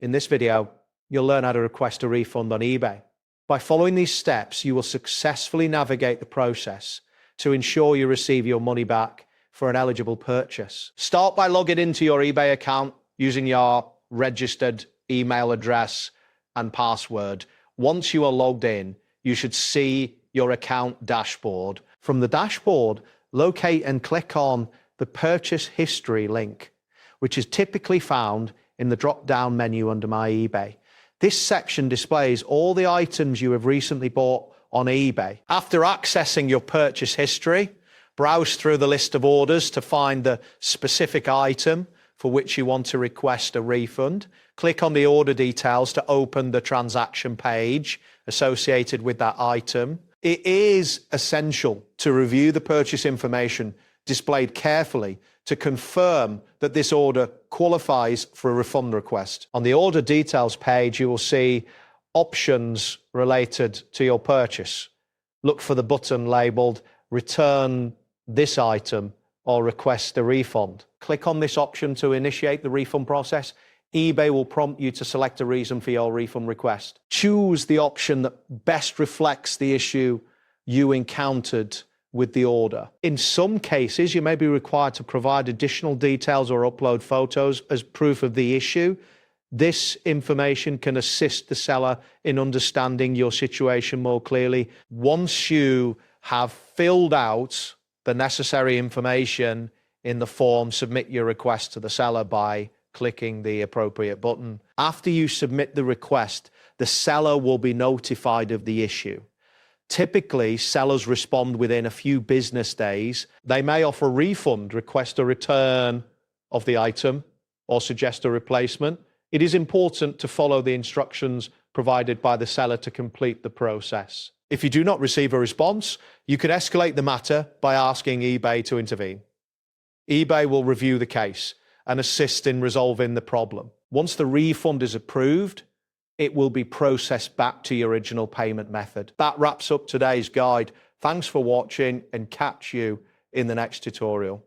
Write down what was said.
In this video, you'll learn how to request a refund on eBay. By following these steps, you will successfully navigate the process to ensure you receive your money back for an eligible purchase. Start by logging into your eBay account using your registered email address and password. Once you are logged in, you should see your account dashboard. From the dashboard, locate and click on the Purchase History link, which is typically found in the drop-down menu under My eBay. This section displays all the items you have recently bought on eBay. After accessing your purchase history, browse through the list of orders to find the specific item for which you want to request a refund. Click on the order details to open the transaction page associated with that item. It is essential to review the purchase information displayed carefully to confirm that this order qualifies for a refund request. On the order details page, you will see options related to your purchase. Look for the button labeled Return this item or Request a refund. Click on this option to initiate the refund process. eBay will prompt you to select a reason for your refund request. Choose the option that best reflects the issue you encountered with the order. In some cases, you may be required to provide additional details or upload photos as proof of the issue. This information can assist the seller in understanding your situation more clearly. Once you have filled out the necessary information in the form, submit your request to the seller by clicking the appropriate button. After you submit the request, the seller will be notified of the issue. Typically, sellers respond within a few business days. They may offer a refund, request a return of the item, or suggest a replacement. It is important to follow the instructions provided by the seller to complete the process. If you do not receive a response, you can escalate the matter by asking eBay to intervene. eBay will review the case and assist in resolving the problem. Once the refund is approved, it will be processed back to your original payment method. That wraps up today's guide. Thanks for watching and catch you in the next tutorial.